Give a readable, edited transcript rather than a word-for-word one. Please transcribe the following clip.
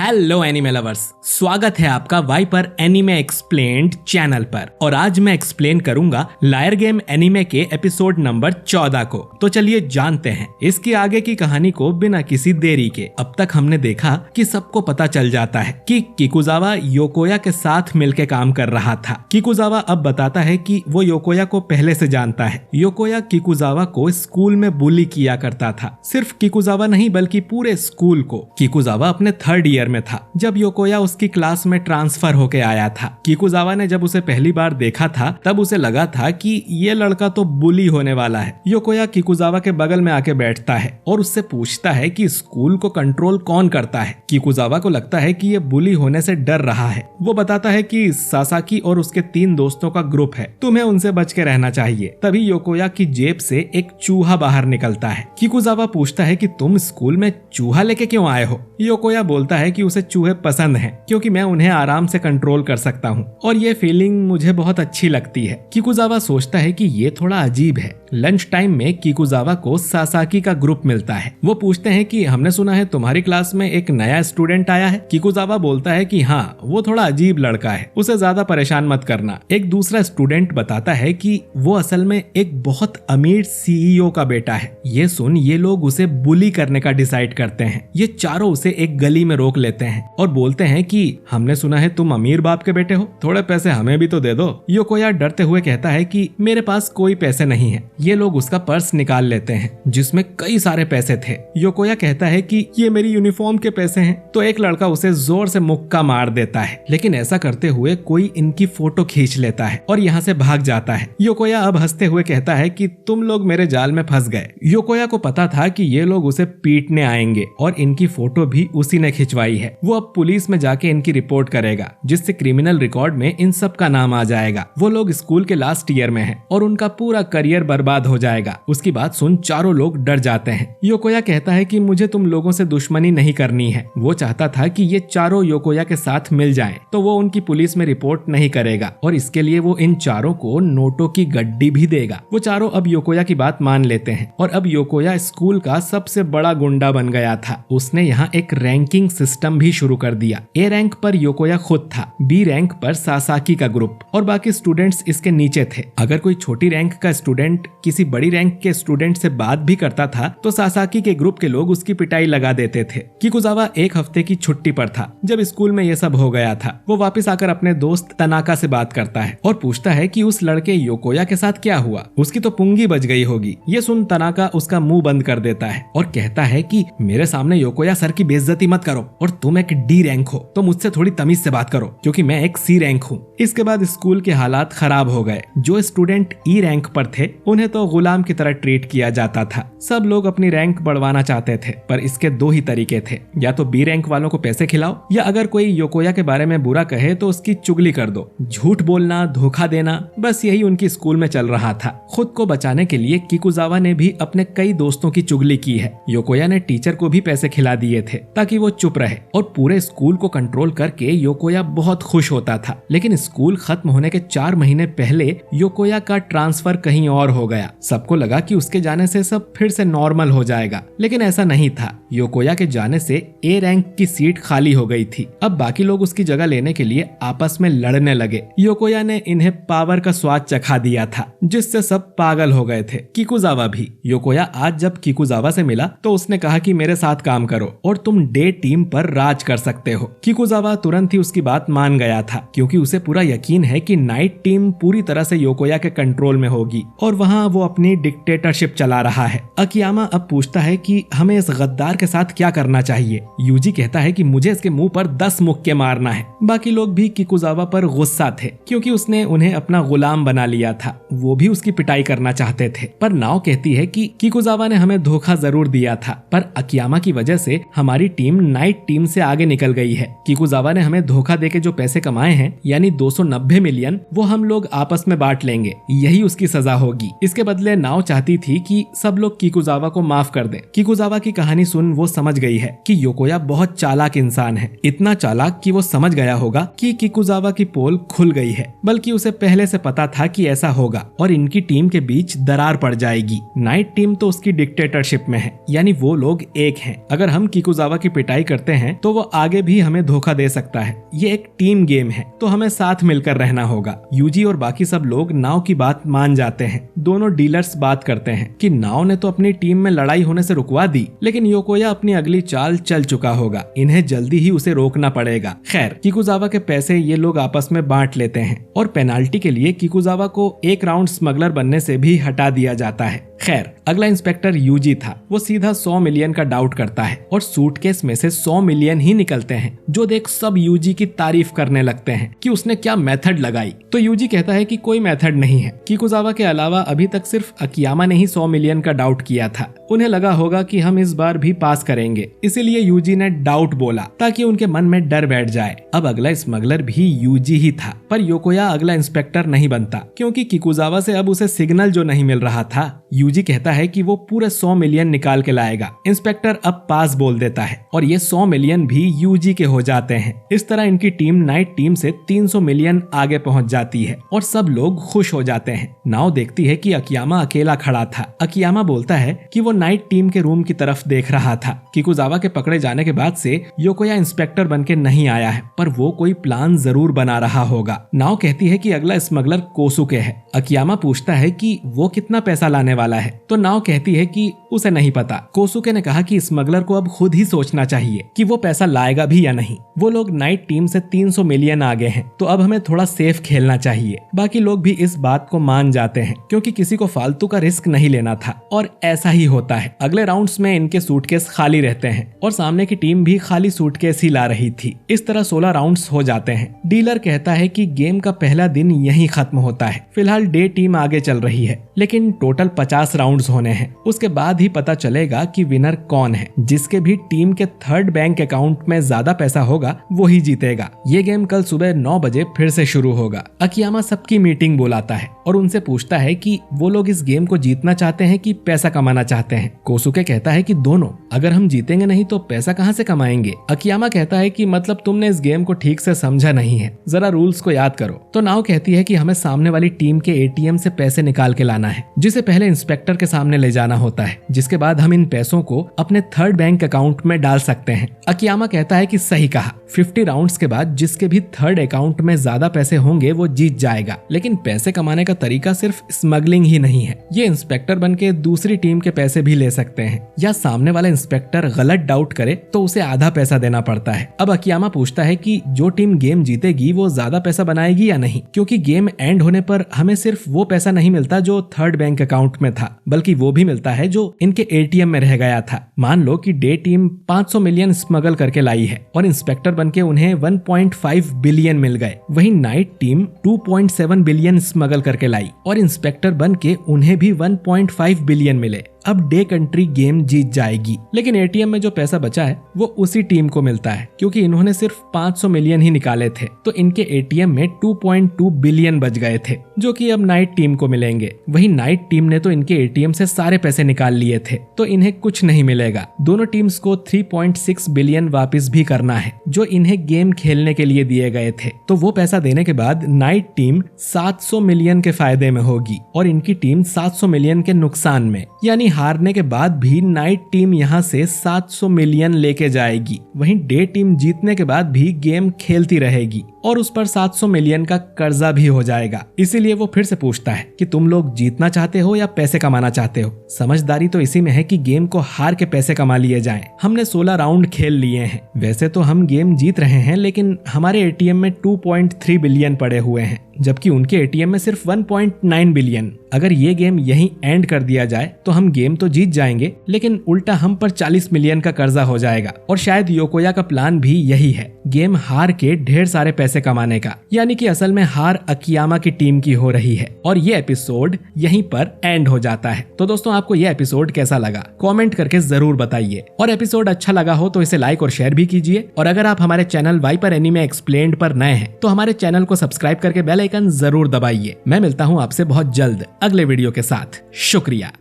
Hello anime lovers, स्वागत है आपका वाइपर एनिमे एक्सप्लेन्ड चैनल पर। और आज मैं एक्सप्लेन करूंगा लायर गेम एनिमे के एपिसोड नंबर 14 को। तो चलिए जानते हैं इसकी आगे की कहानी को बिना किसी देरी के। अब तक हमने देखा कि सबको पता चल जाता है कि किकुजावा योकोया के साथ मिलकर काम कर रहा था। किकुजावा अब बताता है कि वो योकोया को पहले से जानता है। योकोया किकुजावा को स्कूल में बुली किया करता था। सिर्फ किकुजावा नहीं बल्कि पूरे स्कूल को। किकुजावा अपने 3rd ईयर में था जब योकोया उसकी क्लास में ट्रांसफर होके आया था। किकुजावा ने जब उसे पहली बार देखा था तब उसे लगा था कि ये लड़का तो बुली होने वाला है। योकोया किकुजावा के बगल में आके बैठता है और उससे पूछता है कि स्कूल को कंट्रोल कौन करता है। किकुजावा को लगता है कि ये बुली होने से डर रहा है। वो बताता है कि सासाकी और उसके 3 दोस्तों का ग्रुप है, तुम्हें उनसे बच के रहना चाहिए। तभी योकोया की जेब से एक चूहा बाहर निकलता है। किकुजावा पूछता है कि तुम स्कूल में चूहा लेके क्यों आए हो। योकोया बोलता है कि उसे चूहे पसंद हैं क्योंकि मैं उन्हें आराम से कंट्रोल कर सकता हूँ और ये फीलिंग मुझे बहुत अच्छी लगती है। किकुजावा सोचता है कि ये थोड़ा अजीब है। लंच टाइम में किकुजावा को सासाकी का ग्रुप मिलता है। वो पूछते हैं कि हमने सुना है तुम्हारी क्लास में एक नया स्टूडेंट आया है। किकुजावा बोलता है कि हाँ, वो थोड़ा अजीब लड़का है, उसे ज्यादा परेशान मत करना। एक दूसरा स्टूडेंट बताता है कि वो असल में एक बहुत अमीर सीईओ का बेटा है। ये सुन ये लोग उसे बुली करने का डिसाइड करते हैं। ये चारों उसे एक गली में रोक लेते हैं और बोलते हैं कि हमने सुना है तुम अमीर बाप के बेटे हो, थोड़े पैसे हमें भी तो दे दो। योकोया डरते हुए कहता है कि मेरे पास कोई पैसे नहीं है। ये लोग उसका पर्स निकाल लेते हैं जिसमें कई सारे पैसे थे। योकोया कहता है कि ये मेरी यूनिफॉर्म के पैसे हैं। तो एक लड़का उसे जोर से मुक्का मार देता है, लेकिन ऐसा करते हुए कोई इनकी फोटो खींच लेता है और यहाँ से भाग जाता है। योकोया अब हंसते हुए कहता है कि तुम लोग मेरे जाल में फंस गए। योकोया को पता था कि ये लोग उसे पीटने आएंगे और इनकी फोटो भी उसी ने खिंचवाई है। वो अब पुलिस में जाके इनकी रिपोर्ट करेगा जिससे क्रिमिनल रिकॉर्ड में इन सब का नाम आ जाएगा। वो लोग स्कूल के लास्ट ईयर में हैं और उनका पूरा करियर बर्बाद हो जाएगा। उसकी बात सुन चारों लोग डर जाते हैं। योकोया कहता है कि मुझे तुम लोगों से दुश्मनी नहीं करनी है। वो चाहता था कि ये चारों योकोया के साथ मिल जाएं, तो वो उनकी पुलिस में रिपोर्ट नहीं करेगा और इसके लिए वो इन चारों को नोटों की गड्डी भी देगा। वो चारों अब योकोया की बात मान लेते हैं और अब योकोया स्कूल का सबसे बड़ा गुंडा बन गया था। उसने यहाँ एक रैंकिंग सिस्टम भी शुरू कर दिया। ए रैंक पर योकोया खुद था, बी रैंक पर सासाकी का ग्रुप और बाकी स्टूडेंट्स इसके नीचे थे। अगर कोई छोटी रैंक का स्टूडेंट किसी बड़ी रैंक के स्टूडेंट से बात भी करता था तो सासाकी के ग्रुप के लोग उसकी पिटाई लगा देते थे। किकुजावा एक हफ्ते की छुट्टी पर था जब स्कूल में ये सब हो गया था। वो वापस आकर अपने दोस्त तनाका से बात करता है और पूछता है कि उस लड़के योकोया के साथ क्या हुआ, उसकी तो पुंगी बच गई होगी। ये सुन तनाका उसका मुंह बंद कर देता है और कहता है कि मेरे सामने योकोया सर की बेइज्जती मत करो और तुम एक डी रैंक हो तो मुझसे थोड़ी तमीज से बात करो क्योंकि मैं एक सी रैंक हूँ। इसके बाद स्कूल के हालात खराब हो गए। जो स्टूडेंट ई रैंक पर थे उन्हें तो गुलाम की तरह ट्रीट किया जाता था। सब लोग अपनी रैंक बढ़वाना चाहते थे पर इसके 2 ही तरीके थे, या तो बी रैंक वालों को पैसे खिलाओ या अगर कोई योकोया के बारे में बुरा कहे तो उसकी चुगली कर दो। झूठ बोलना, धोखा देना, बस यही उनकी स्कूल में चल रहा था। खुद को बचाने के लिए किकुजावा ने भी अपने कई दोस्तों की चुगली की है। योकोया ने टीचर को भी पैसे खिला दिए थे ताकि वो चुप रहे और पूरे स्कूल को कंट्रोल करके योकोया बहुत खुश होता था। लेकिन स्कूल खत्म होने के 4 महीने पहले योकोया का ट्रांसफर कहीं और हो गया। सबको लगा कि उसके जाने से सब फिर से नॉर्मल हो जाएगा, लेकिन ऐसा नहीं था। योकोया के जाने से ए रैंक की सीट खाली हो गई थी। अब बाकी लोग उसकी जगह लेने के लिए आपस में लड़ने लगे। योकोया ने इन्हें पावर का स्वाद चखा दिया था जिससे सब पागल हो गए थे, किकुजावा भी। योकोया आज जब किकुजावा से मिला तो उसने कहा कि मेरे साथ काम करो और तुम डे टीम पर राज कर सकते हो। किकुजावा तुरंत ही उसकी बात मान गया था क्योंकि उसे पूरा यकीन है कि नाइट टीम पूरी तरह से योकोया के कंट्रोल में होगी और वहाँ वो अपनी डिक्टेटरशिप चला रहा है। अकियामा अब पूछता है कि हमें इस गद्दार के साथ क्या करना चाहिए। यूजी कहता है कि मुझे इसके मुंह पर 10 मुक्के मारना है। बाकी लोग भी किकुजावा पर गुस्सा थे क्योंकि उसने उन्हें अपना गुलाम बना लिया था। वो भी उसकी पिटाई करना चाहते थे पर नाओ कहती है कि किकुजावा ने हमें धोखा जरूर दिया था पर अकियामा की वजह से हमारी टीम नाइट टीम से आगे निकल गई है। किकुजावा ने हमें धोखा देके जो पैसे कमाए हैं यानी 290 मिलियन, वो हम लोग आपस में बांट लेंगे, यही उसकी सजा होगी। इसके बदले नाओ चाहती थी कि सब लोग किकुजावा को माफ कर दें। किकुजावा की कहानी सुन टोन वो समझ गई है कि योकोया बहुत चालाक इंसान है, इतना चालाक कि वो समझ गया होगा कि किकुजावा की पोल खुल गई है, बल्कि उसे पहले से पता था कि ऐसा होगा और इनकी टीम के बीच दरार पड़ जाएगी। नाइट टीम तो उसकी डिक्टेटरशिप में है, यानी वो लोग एक हैं। अगर हम किकुजावा की पिटाई करते हैं तो वो आगे भी हमें धोखा दे सकता है। ये एक टीम गेम है तो हमें साथ मिलकर रहना होगा। यूजी और बाकी सब लोग नाव की बात मान जाते हैं। दोनों डीलर्स बात करते हैं कि नाव ने तो अपनी टीम में लड़ाई होने से रुकवा दी, लेकिन योकोया अपनी अगली चाल चल चुका होगा, इन्हें जल्दी ही उसे रोकना पड़ेगा। खैर, किकुजावा के पैसे ये लोग आपस में बांट लेते हैं और पेनाल्टी के लिए किकुजावा को एक राउंड स्मगलर बनने से भी हटा दिया जाता है। खैर, अगला इंस्पेक्टर यूजी था। वो सीधा 100 मिलियन का डाउट करता है और सूटकेस में से 100 मिलियन ही निकलते हैं, जो देख सब यूजी की तारीफ करने लगते हैं कि उसने क्या मेथड लगाई। तो यूजी कहता है कि कोई मेथड नहीं है। किकुजावा के अलावा अभी तक सिर्फ अकियामा ने ही 100 मिलियन का डाउट किया था। उन्हें लगा होगा कि हम इस बार भी पास करेंगे, इसीलिए यूजी ने डाउट बोला ताकि उनके मन में डर बैठ जाए। अब अगला स्मगलर भी यूजी ही था, पर योकोया अगला इंस्पेक्टर नहीं बनता क्योंकि किकुजावा से अब उसे सिग्नल जो नहीं मिल रहा था। यूजी कहता है कि वो पूरे 100 मिलियन निकाल के लाएगा। इंस्पेक्टर अब पास बोल देता है और ये 100 मिलियन भी यूजी के हो जाते हैं। इस तरह इनकी टीम नाइट टीम से 300 मिलियन आगे पहुंच जाती है और सब लोग खुश हो जाते हैं। नाव देखती है कि अकियामा अकेला खड़ा था। अकियामा बोलता है कि वो नाइट टीम के रूम की तरफ देख रहा था। किकुजावा के पकड़े जाने के बाद से योकोया इंस्पेक्टर बनके नहीं आया है, पर वो कोई प्लान जरूर बना रहा होगा। नाव कहती है कि अगला स्मगलर कोसुके है। अकियामा पूछता है कि वो कितना पैसा लाने वाला है, तो नाव कहती है कि उसे नहीं पता। कोसुके ने कहा कि स्मगलर को अब खुद ही सोचना चाहिए कि वो पैसा लाएगा भी या नहीं। वो लोग नाइट टीम से 300 मिलियन आगे हैं, तो अब हमें थोड़ा सेफ खेलना चाहिए। बाकी लोग भी इस बात को मान जाते हैं क्योंकि किसी को फालतू का रिस्क नहीं लेना था और ऐसा ही होता है। अगले राउंड्स में इनके सूटकेस खाली रहते हैं और सामने की टीम भी खाली सूटकेस ही ला रही थी। इस तरह 16 राउंड्स हो जाते हैं। डीलर कहता है कि गेम का पहला दिन यहीं खत्म होता है। फिलहाल डे टीम आगे चल रही है, लेकिन टोटल 50 राउंड्स होने हैं। उसके बाद ही पता चलेगा कि विनर कौन है। जिसके भी टीम के थर्ड बैंक अकाउंट में ज्यादा पैसा होगा वो ही जीतेगा। ये गेम कल सुबह 9 बजे फिर से शुरू होगा। अकियामा सबकी मीटिंग बुलाता है और उनसे पूछता है कि वो लोग इस गेम को जीतना चाहते हैं कि पैसा कमाना चाहते हैं। कोसुके कहता है कि दोनों। अगर हम जीतेंगे नहीं तो पैसा कहाँ से कमाएंगे। अकियामा कहता है कि मतलब तुमने इस गेम को ठीक से समझा नहीं है, जरा रूल्स को याद करो। तो नाव कहती है कि हमें सामने वाली टीम के एटीएम से पैसे निकाल के लाना है, जिसे पहले इंस्पेक्टर के सामने ले जाना होता है, जिसके बाद हम इन पैसों को अपने थर्ड बैंक अकाउंट में डाल सकते हैं। अकियामा कहता है कि सही कहा। 50 राउंड्स के बाद जिसके भी थर्ड अकाउंट में ज्यादा पैसे होंगे वो जीत जाएगा। लेकिन पैसे कमाने का तरीका सिर्फ स्मगलिंग ही नहीं है। ये इंस्पेक्टर बनके दूसरी टीम के पैसे भी ले सकते हैं, या सामने वाला इंस्पेक्टर गलत डाउट करे तो उसे आधा पैसा देना पड़ता है। अब अकियामा पूछता है कि जो टीम गेम जीतेगी वो ज्यादा पैसा बनाएगी या नहीं, क्योंकि गेम एंड होने पर हमें सिर्फ वो पैसा नहीं मिलता जो थर्ड बैंक अकाउंट में था, बल्कि वो भी मिलता है जो इनके एटीएम में रह गया था। मान लो कि डे टीम 500 मिलियन स्मगल करके लाई है और इंस्पेक्टर बनके उन्हें 1.5 बिलियन मिल गए। वहीं नाइट टीम 2.7 बिलियन स्मगल करके लाई और इंस्पेक्टर बनके उन्हें भी 1.5 बिलियन मिले। अब डे कंट्री गेम जीत जाएगी, लेकिन एटीएम में जो पैसा बचा है वो उसी टीम को मिलता है, क्योंकि इन्होंने सिर्फ 500 मिलियन ही निकाले थे, तो इनके एटीएम में 2.2 बिलियन बच गए थे, जो कि अब नाइट टीम को मिलेंगे। वहीं नाइट टीम ने तो इनके एटीएम से सारे पैसे निकाल लिए थे, तो इन्हें कुछ नहीं मिलेगा। दोनों टीम्स को 3.6 बिलियन वापस भी करना है, जो इन्हें गेम खेलने के लिए दिए गए थे। तो वो पैसा देने के बाद नाइट टीम 700 मिलियन के फायदे में होगी और इनकी टीम 700 मिलियन के नुकसान में। यानी हारने के बाद भी नाइट टीम यहाँ से 700 मिलियन लेके जाएगी। वहीं डे टीम जीतने के बाद भी गेम खेलती रहेगी और उस पर 700 मिलियन का कर्जा भी हो जाएगा। इसीलिए वो फिर से पूछता है कि तुम लोग जीतना चाहते हो या पैसे कमाना चाहते हो। समझदारी तो इसी में है कि गेम को हार के पैसे कमा लिए जाएं। हमने 16 राउंड खेल लिए हैं। वैसे तो हम गेम जीत रहे हैं, लेकिन हमारे एटीएम में 2.3 बिलियन पड़े हुए हैं, जबकि उनके एटीएम में सिर्फ 1.9 बिलियन। अगर ये गेम यहीं एंड कर दिया जाए तो हम गेम तो जीत जाएंगे, लेकिन उल्टा हम पर 40 मिलियन का कर्जा हो जाएगा। और शायद योकोया का प्लान भी यही है, गेम हार के ढेर सारे पैसे कमाने का। यानी कि असल में हार अकियामा की टीम की हो रही है। और ये एपिसोड यहीं पर एंड हो जाता है। तो दोस्तों, आपको ये एपिसोड कैसा लगा कमेंट करके जरूर बताइए। और एपिसोड अच्छा लगा हो तो इसे लाइक और शेयर भी कीजिए। और अगर आप हमारे चैनल वाइपर एनीमे एक्सप्लेन्ड पर नए हैं तो हमारे चैनल को सब्सक्राइब करके बेल आइकन जरूर दबाइए। मैं मिलता हूँ आपसे बहुत जल्द अगले वीडियो के साथ। शुक्रिया।